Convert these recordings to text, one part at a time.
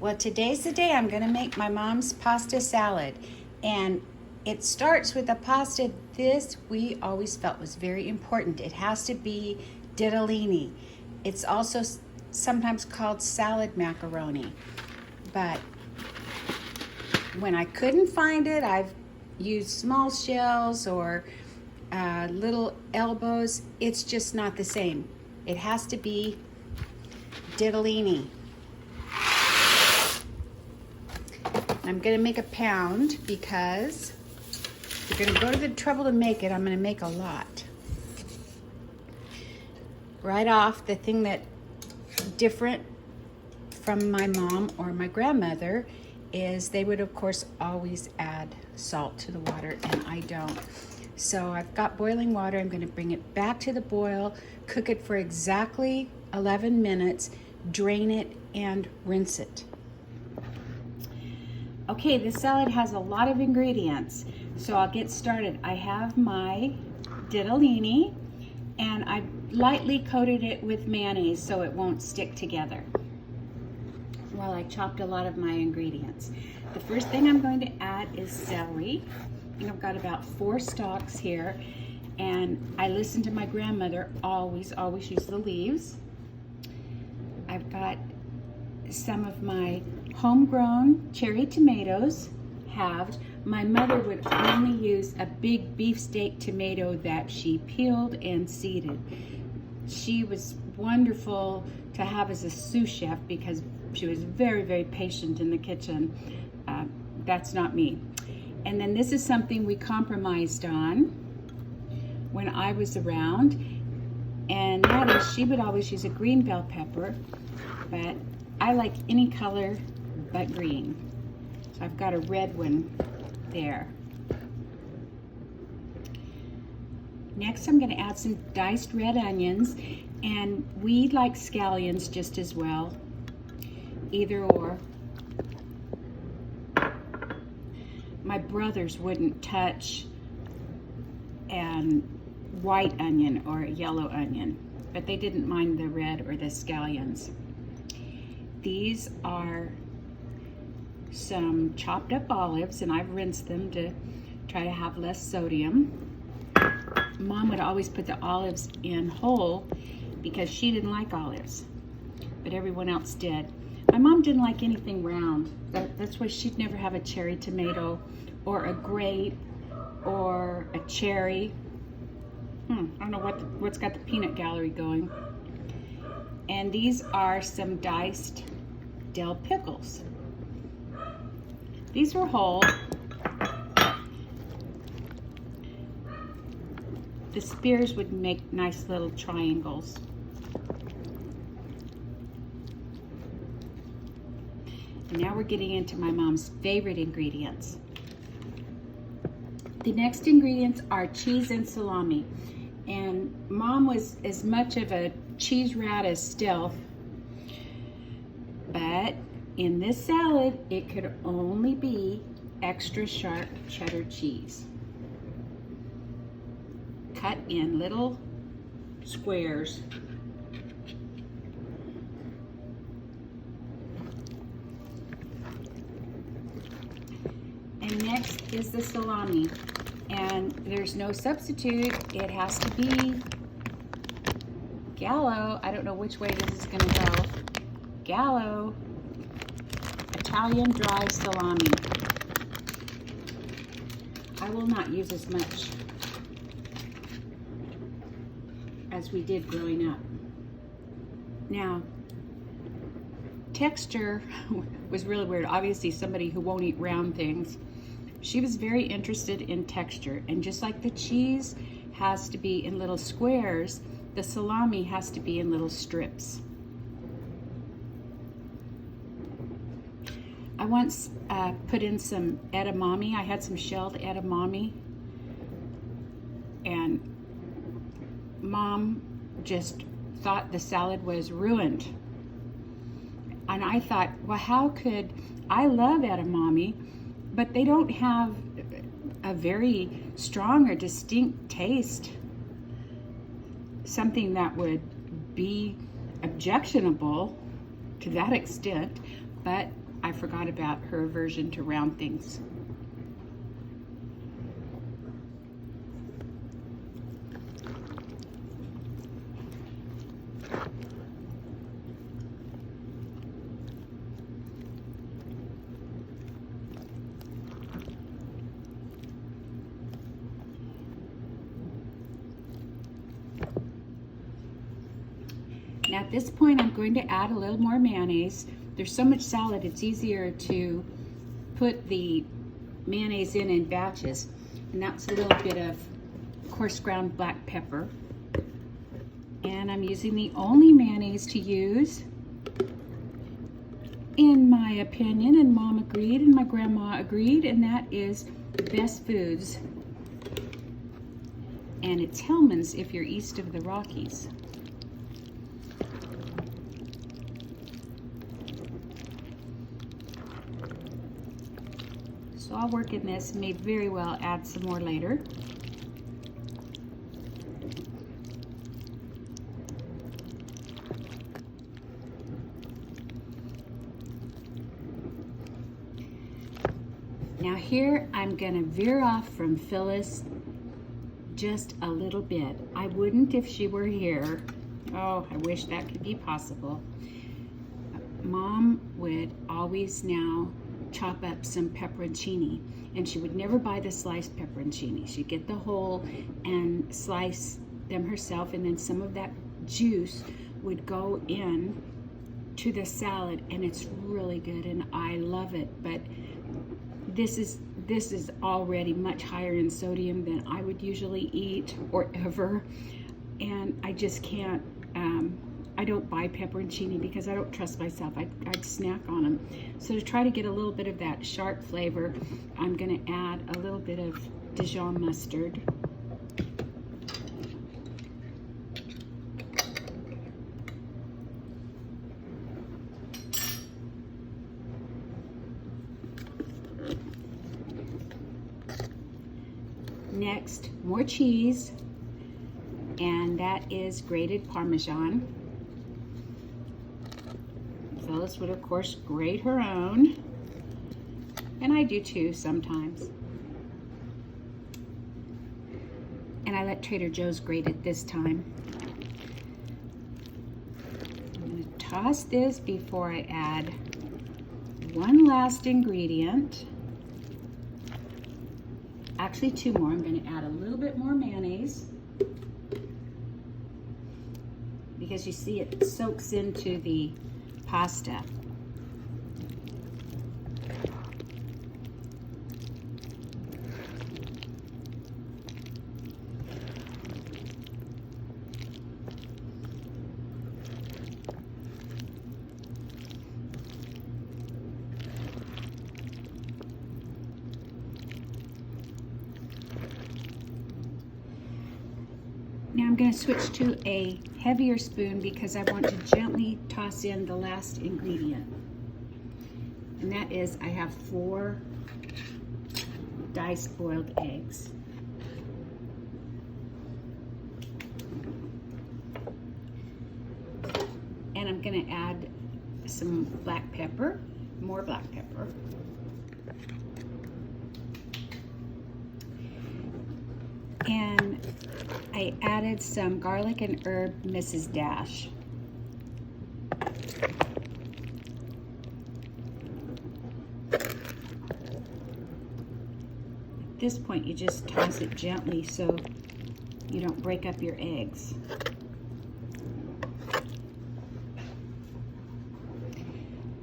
Well, today's the day I'm gonna make my mom's pasta salad. And it starts with the pasta. This we always felt was very important. It has to be ditalini. It's also sometimes called salad macaroni. But when I couldn't find it, I've used small shells or little elbows. It's just not the same. It has to be ditalini. I'm gonna make a pound because if you're gonna go to the trouble to make it, I'm gonna make a lot. Right off, the thing that different from my mom or my grandmother is they would of course always add salt to the water, and I don't. So I've got boiling water. I'm gonna bring it back to the boil, cook it for exactly 11 minutes, drain it and rinse it. Okay, this salad has a lot of ingredients, so I'll get started. I have my ditalini, and I lightly coated it with mayonnaise so it won't stick together. Well, I chopped a lot of my ingredients. The first thing I'm going to add is celery. I think I've got about 4 stalks here, and I listened to my grandmother, always use the leaves. I've got some of my homegrown cherry tomatoes, halved. My mother would only use a big beefsteak tomato that she peeled and seeded. She was wonderful to have as a sous chef because she was very patient in the kitchen. That's not me. And then this is something we compromised on when I was around, and that is she would always use a green bell pepper, but I like any color but green. So I've got a red one there. Next, I'm going to add some diced red onions, and we like scallions just as well, either or. My brothers wouldn't touch a white onion or a yellow onion, but they didn't mind the red or the scallions. These are some chopped up olives, and I've rinsed them to try to have less sodium. Mom would always put the olives in whole because she didn't like olives, but everyone else did. My mom didn't like anything round. That's why she'd never have a cherry tomato or a grape or a cherry. I don't know what's got the peanut gallery going. And these are some diced dill pickles. These were whole. The spears would make nice little triangles. And now we're getting into my mom's favorite ingredients. The next ingredients are cheese and salami. And Mom was as much of a cheese rat as Stealth, but in this salad, it could only be extra sharp cheddar cheese, cut in little squares. And next is the salami, and there's no substitute. It has to be Gallo. I don't know which way this is gonna go. Gallo Italian dry salami. I will not use as much as we did growing up. Now, texture was really weird. Obviously, somebody who won't eat round things. She was very interested in texture, and just like the cheese has to be in little squares, the salami has to be in little strips. I once put in some edamame. I had some shelled edamame, and Mom just thought the salad was ruined. And I thought, well, how could, I love edamame, but they don't have a very strong or distinct taste. Something that would be objectionable to that extent, but I forgot about her aversion to round things. Now at this point, I'm going to add a little more mayonnaise. There's so much salad, it's easier to put the mayonnaise in batches. And that's a little bit of coarse ground black pepper. And I'm using the only mayonnaise to use, in my opinion, and Mom agreed and my grandma agreed, and that is Best Foods. And it's Hellman's if you're east of the Rockies. So I'll work in this, may very well add some more later. Now here I'm gonna veer off from Phyllis just a little bit. I wouldn't if she were here. Oh, I wish that could be possible. Mom would always now chop up some pepperoncini, and she would never buy the sliced pepperoncini. She'd get the whole and slice them herself, and then some of that juice would go in to the salad, and it's really good and I love it. But this is already much higher in sodium than I would usually eat or ever, and I just can't. I don't buy pepperoncini because I don't trust myself. I'd snack on them. So to try to get a little bit of that sharp flavor, I'm gonna add a little bit of Dijon mustard. Next, more cheese, and that is grated Parmesan. Phyllis would, of course, grate her own, and I do too sometimes. And I let Trader Joe's grate it this time. I'm going to toss this before I add one last ingredient. Actually, two more. I'm going to add a little bit more mayonnaise because you see it soaks into the pasta. Now I'm going to switch to a heavier spoon because I want to gently toss in the last ingredient. And that is, I have 4 diced boiled eggs. And I'm going to add some black pepper, more black pepper. And I added some garlic and herb Mrs. Dash. At this point, you just toss it gently so you don't break up your eggs.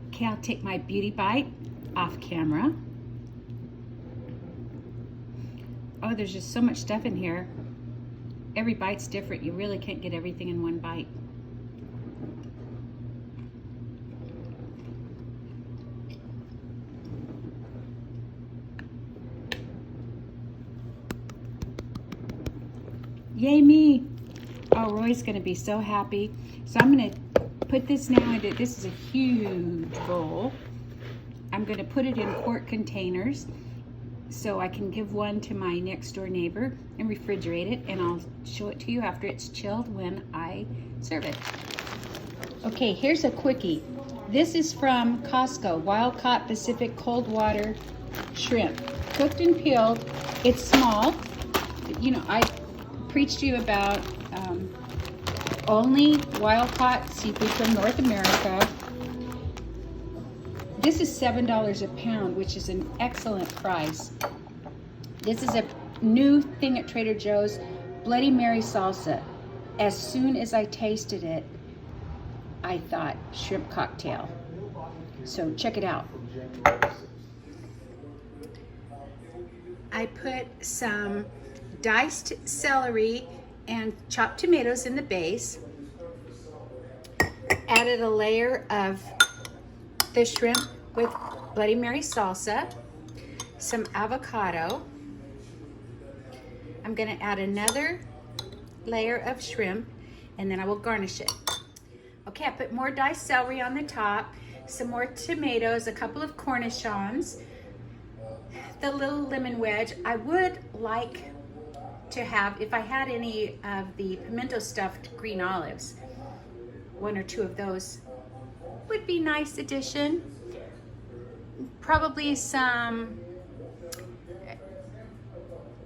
Okay, I'll take my beauty bite off camera. Oh, there's just so much stuff in here. Every bite's different. You really can't get everything in one bite. Yay me! Oh, Roy's gonna be so happy. So I'm gonna put this now into, this is a huge bowl. I'm gonna put it in quart containers so I can give one to my next door neighbor and refrigerate it, and I'll show it to you after it's chilled when I serve it. Okay, here's a quickie. This is from Costco, wild caught Pacific cold water shrimp. Cooked and peeled. It's small. You know, I preached to you about only wild caught seafood from North America. This is $7 a pound, which is an excellent price. This is a new thing at Trader Joe's, Bloody Mary salsa. As soon as I tasted it, I thought shrimp cocktail. So check it out. I put some diced celery and chopped tomatoes in the base. Added a layer of the shrimp with Bloody Mary salsa, some avocado. I'm gonna add another layer of shrimp and then I will garnish it. Okay, I put more diced celery on the top, some more tomatoes, a couple of cornichons, the little lemon wedge. I would like to have, if I had any of the pimento stuffed green olives, one or two of those would be nice addition. Probably some,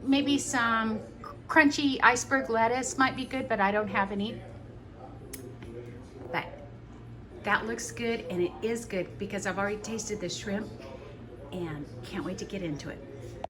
maybe some crunchy iceberg lettuce might be good, but I don't have any. But that looks good, and it is good because I've already tasted the shrimp and can't wait to get into it.